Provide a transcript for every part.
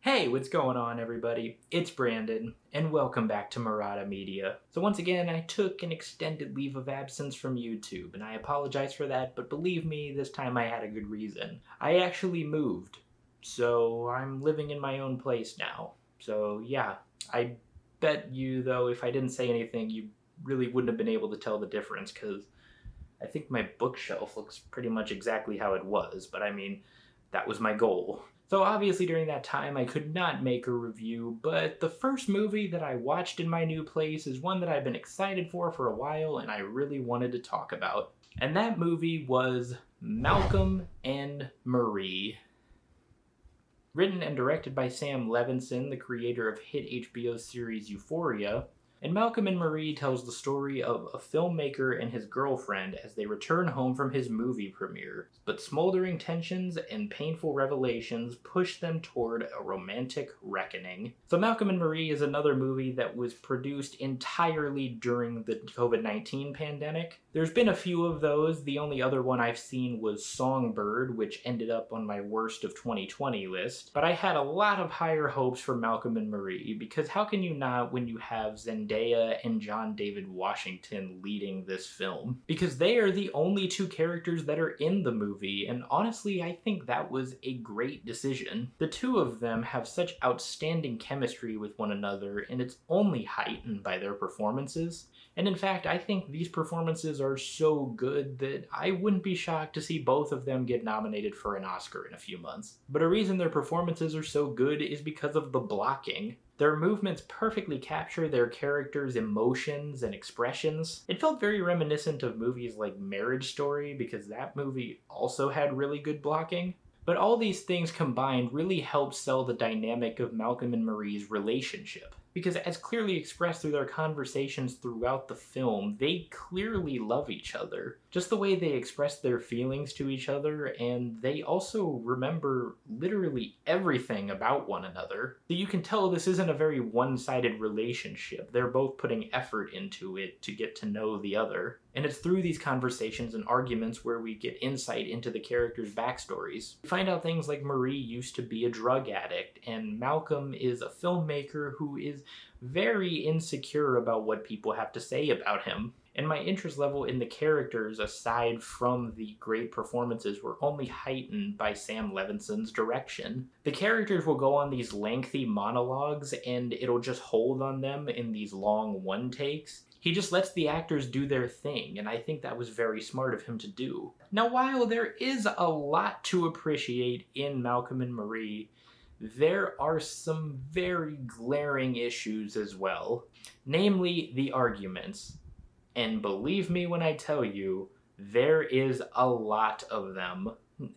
Hey, what's going on, everybody? It's Brandon, and welcome back to Marotta Media. So once again, I took an extended leave of absence from YouTube, and I apologize for that, but believe me, this time I had a good reason. I actually moved, so I'm living in my own place now. So yeah, I bet you, though, if I didn't say anything, you really wouldn't have been able to tell the difference, because I think my bookshelf looks pretty much exactly how it was, but I mean, that was my goal. So obviously during that time I could not make a review, but the first movie that I watched in my new place is one that I've been excited for a while and I really wanted to talk about. And that movie was Malcolm and Marie. Written and directed by Sam Levinson, the creator of hit HBO series Euphoria, and Malcolm and Marie tells the story of a filmmaker and his girlfriend as they return home from his movie premiere. But smoldering tensions and painful revelations push them toward a romantic reckoning. So Malcolm and Marie is another movie that was produced entirely during the COVID-19 pandemic. There's been a few of those. The only other one I've seen was Songbird, which ended up on my worst of 2020 list. But I had a lot of higher hopes for Malcolm and Marie, because how can you not when you have Zendaya and John David Washington leading this film? Because they are the only two characters that are in the movie, and honestly, I think that was a great decision. The two of them have such outstanding chemistry with one another, and it's only heightened by their performances. And in fact, I think these performances are so good that I wouldn't be shocked to see both of them get nominated for an Oscar in a few months. But a reason their performances are so good is because of the blocking. Their movements perfectly capture their characters' emotions and expressions. It felt very reminiscent of movies like Marriage Story, because that movie also had really good blocking. But all these things combined really help sell the dynamic of Malcolm and Marie's relationship. Because as clearly expressed through their conversations throughout the film, they clearly love each other. Just the way they express their feelings to each other, and they also remember literally everything about one another. So you can tell this isn't a very one-sided relationship. They're both putting effort into it to get to know the other. And it's through these conversations and arguments where we get insight into the characters' backstories. We find out things like Marie used to be a drug addict, and Malcolm is a filmmaker who is very insecure about what people have to say about him. And my interest level in the characters, aside from the great performances, were only heightened by Sam Levinson's direction. The characters will go on these lengthy monologues, and it'll just hold on them in these long one-takes. He just lets the actors do their thing, and I think that was very smart of him to do. Now, while there is a lot to appreciate in Malcolm and Marie, there are some very glaring issues as well. Namely, the arguments. And believe me when I tell you, there is a lot of them.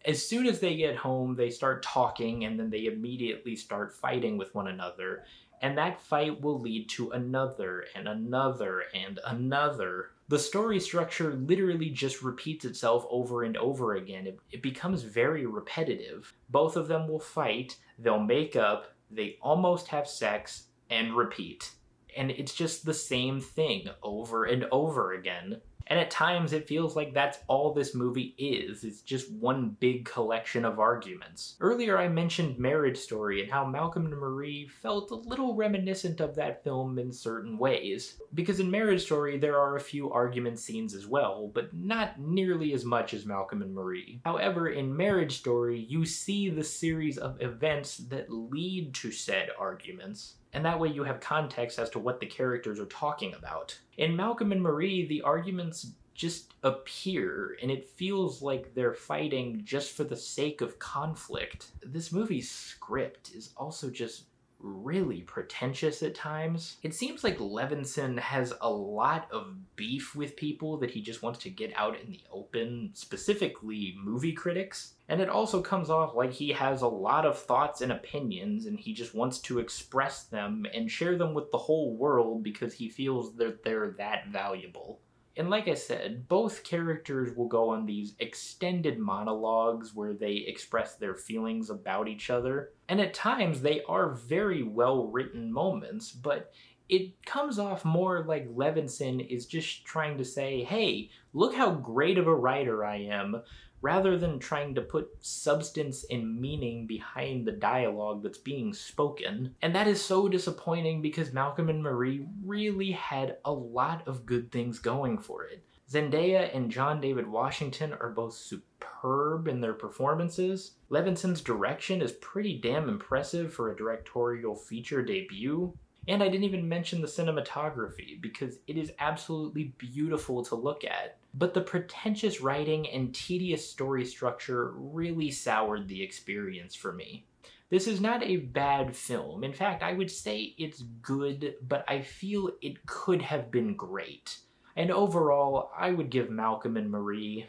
As soon as they get home, they start talking, and then they immediately start fighting with one another. And that fight will lead to another, and another, and another. The story structure literally just repeats itself over and over again. It becomes very repetitive. Both of them will fight, they'll make up, they almost have sex, and repeat. And it's just the same thing over and over again. And at times it feels like that's all this movie is. It's just one big collection of arguments. Earlier I mentioned Marriage Story and how Malcolm and Marie felt a little reminiscent of that film in certain ways. Because in Marriage Story there are a few argument scenes as well, but not nearly as much as Malcolm and Marie. However, in Marriage Story you see the series of events that lead to said arguments. And that way you have context as to what the characters are talking about. In Malcolm and Marie, the arguments just appear, and it feels like they're fighting just for the sake of conflict. This movie's script is also just really pretentious at times. It seems like Levinson has a lot of beef with people that he just wants to get out in the open, specifically movie critics. And it also comes off like he has a lot of thoughts and opinions, and he just wants to express them and share them with the whole world because he feels that they're that valuable. And like I said, both characters will go on these extended monologues where they express their feelings about each other. And at times they are very well written moments, but it comes off more like Levinson is just trying to say, hey, look how great of a writer I am. rather than trying to put substance and meaning behind the dialogue that's being spoken. And that is so disappointing because Malcolm and Marie really had a lot of good things going for it. Zendaya and John David Washington are both superb in their performances. Levinson's direction is pretty damn impressive for a directorial feature debut. And I didn't even mention the cinematography because it is absolutely beautiful to look at. But the pretentious writing and tedious story structure really soured the experience for me. This is not a bad film. In fact, I would say it's good, but I feel it could have been great. And overall, I would give Malcolm and Marie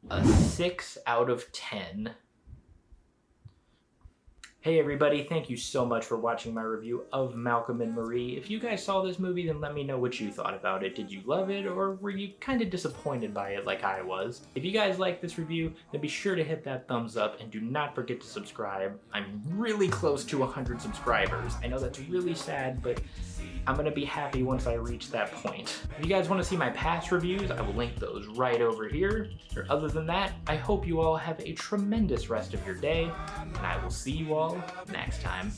a 6 out of 10. Hey everybody, thank you so much for watching my review of Malcolm and Marie. If you guys saw this movie, then let me know what you thought about it. Did you love it, or were you kind of disappointed by it like I was? If you guys like this review, then be sure to hit that thumbs up and do not forget to subscribe. I'm really close to 100 subscribers. I know that's really sad, but I'm gonna be happy once I reach that point. If you guys want to see my past reviews, I will link those right over here. Or other than that, I hope you all have a tremendous rest of your day, and I will see you all next time.